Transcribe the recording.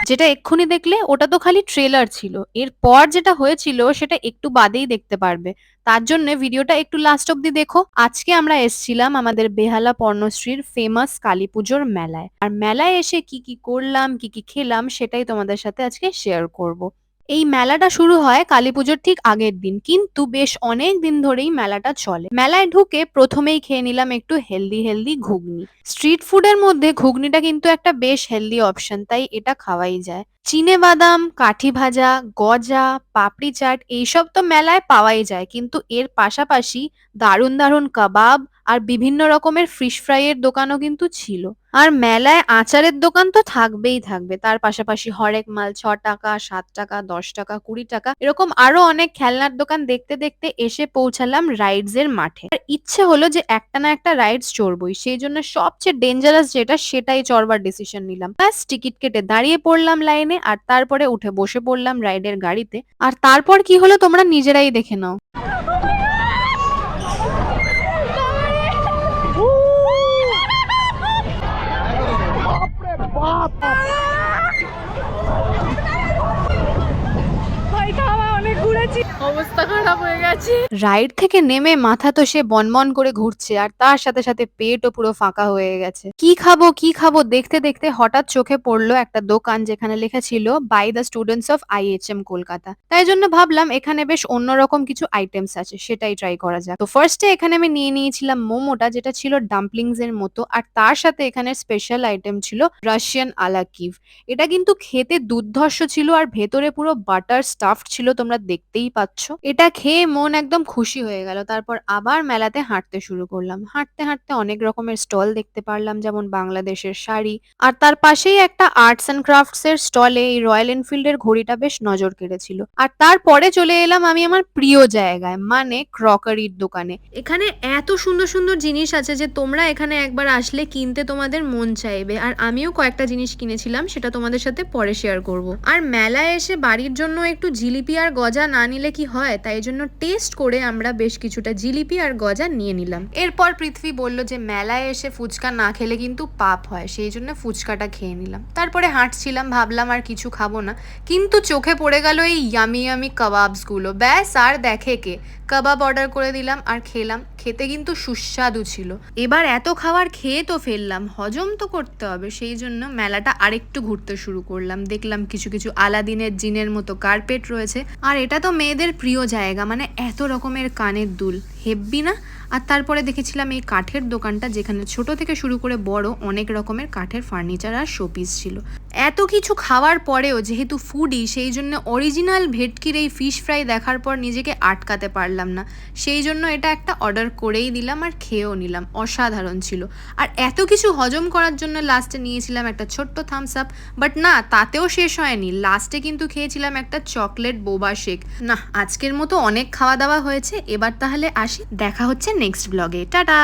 যেটা এক্ষুনি দেখলে ওটা তো খালি ট্রেলার ছিল। এরপর যেটা হয়েছিল সেটা একটু বাদেই দেখতে পারবে। তার জন্য ভিডিওটা একটু লাস্ট অব্দি দেখো। আজকে আমরা এসছিলাম আমাদের বেহালা পর্ণশ্রীর ফেমাস কালীপুজোর মেলায়। আর মেলায় এসে কি কি করলাম, কি কি খেলাম সেটাই তোমাদের সাথে আজকে শেয়ার করব। এই মেলাটা শুরু হয় কালীপুজোর ঠিক আগের দিন, কিন্তু বেশ অনেক দিন ধরেই মেলাটা চলে। মেলায় ঢুকে প্রথমেই খেয়ে নিলাম একটু হেলদি হেলদি ঘুগনি। স্ট্রিট ফুডের মধ্যে ঘুগনিটা কিন্তু একটা বেশ হেলদি অপশন, তাই এটা খাওয়াই যায়। চিনে বাদাম, কাঠি ভাজা, গজা, পাপড়ি চাট এইসব তো মেলায় পাওয়াই যায়, কিন্তু এর পাশাপাশি দারুণ দারুণ কাবাব আর বিভিন্ন রকমের ফিশ ফ্রাই এর দোকানও কিন্তু ছিল। আর মেলায় আচারের দোকান তো থাকবেই থাকবে, তার পাশাপাশি হরেক মাল 6 টাকা, 7 টাকা, 10 টাকা, 20 টাকা এরকম আরো অনেক খেলনার দোকান দেখতে দেখতে এসে পৌঁছালাম রাইডস এর মাঠে। আর ইচ্ছে হলো যে একটা না একটা রাইডস চড়বই, সেই জন্য সবচেয়ে ডেঞ্জারাস যেটা সেটাই চড়বার ডিসিশন নিলাম। ব্যাস টিকিট কেটে দাঁড়িয়ে পড়লাম লাইনে, আর তারপরে উঠে বসে পড়লাম রাইডের গাড়িতে। আর তারপর কি হলো তোমরা নিজেরাই দেখে নাও। অবস্থা খারাপ হয়ে গেছে। রাইড থেকে নেমে মাথা তো সে বনবন করে ঘুরছে, আর তার সাথে সাথে পেটও পুরো ফাঁকা হয়ে গেছে। কি খাবো কি খাবো দেখতে দেখতে হঠাৎ চোখে পড়লো একটা দোকান যেখানে লেখা ছিল by the students of IHM Kolkata. তাই জন্য ভাবলাম এখানে বেশ অন্যরকম কিছু আইটেমস আছে, সেটাই ট্রাই করা যাক। তো ফার্স্টে এখানে আমি নিয়ে নিয়েছিলাম মোমোটা, যেটা ছিল ডাম্পলিংস এর মতো, আর তার সাথে এখানে স্পেশাল আইটেম ছিল রাশিয়ান আলা কিভ। এটা কিন্তু খেতে দুর্ধর্ষ ছিল, আর ভেতরে পুরো বাটার স্টাফড ছিল, তোমরা দেখতেই পাচ্ছ। এটা খেয়ে মন একদম খুশি হয়ে গেল। তারপর আবার মেলাতে হাঁটতে শুরু করলাম। হাঁটতে হাঁটতে অনেক রকমের স্টল দেখতে পারলাম, যেমন বাংলাদেশের শাড়ি, আর তার পাশেই একটা আর্টস এন্ড ক্রাফটস এর স্টলে এই রয়্যাল এনফিল্ড এর ঘড়িটা বেশ নজর কেড়েছিল। আর তারপরে চলে এলাম আমি আমার প্রিয় জায়গায়, মানে ক্রকারির দোকানে। এখানে এত সুন্দর সুন্দর জিনিস আছে যে তোমরা এখানে একবার আসলে কিনতে তোমাদের মন চাইবে। আর আমিও কয়েকটা জিনিস কিনেছিলাম, সেটা তোমাদের সাথে পরে শেয়ার করব। আর মেলায় এসে বাড়ির জন্য একটু জিলিপি আর গজা না নিলে কি হয়, তাই জন্য টেস্ট করে আমরা বেশ কিছুটা জিলিপি আর গজা নিয়ে নিলাম। এরপর পৃথ্বী বলল যে মেলায় এসে ফুচকা না খেলে কিন্তু পাপ হয়, সেই জন্য ফুচকাটা খেয়ে নিলাম। তারপরে হাঁটছিলাম, ভাবলাম আর কিছু খাবো না, কিন্তু চোখে পড়ে গেল এই ইয়ামি ইয়ামি কাবাবস গুলো। ব্যাস আর দেখে কে, কাবাব অর্ডার করে দিলাম আর খেলাম। খেতে কিন্তু সুস্বাদু ছিল। এবার এত খাবার খেয়ে তো ফেললাম, হজম তো করতে হবে, সেই জন্য মেলাটা আরেকটু ঘুরতে শুরু করলাম। দেখলাম কিছু কিছু আলাদিনের জিনের মতো কার্পেট রয়েছে, আর এটা তো মেয়েদের প্রিয় জায়গা, মানে এত রকমের কানের দুল, হেব্বি না? আর তারপরে দেখেছিলাম এই কাঠের দোকানটা, যেখানে ছোট থেকে শুরু করে বড় অনেক রকমের কাঠের ফার্নিচার আর শোপিস ছিল। এত কিছু খাওয়ার পরেও যেহেতু ফুডি, সেই জন্য অরিজিনাল ভেটকির এই ফিশ ফ্রাই দেখার পর নিজেকে আটকাতে পারলাম না, সেই জন্য এটা একটা অর্ডার করেই দিলাম আর খেয়েও নিলাম। অসাধারণ ছিল। আর এত কিছু হজম করার জন্য লাস্টে নিয়েছিলাম একটা ছোট্ট থামস আপ, বাট না তাতেও শেষ হয়নি। লাস্টে কিন্তু খেয়েছিলাম একটা চকলেট বোবা শেক। না, আজকের মতো অনেক খাওয়া দাওয়া হয়েছে, এবার তাহলে আসি, দেখা হচ্ছে নেক্সট ব্লগে। টাটা।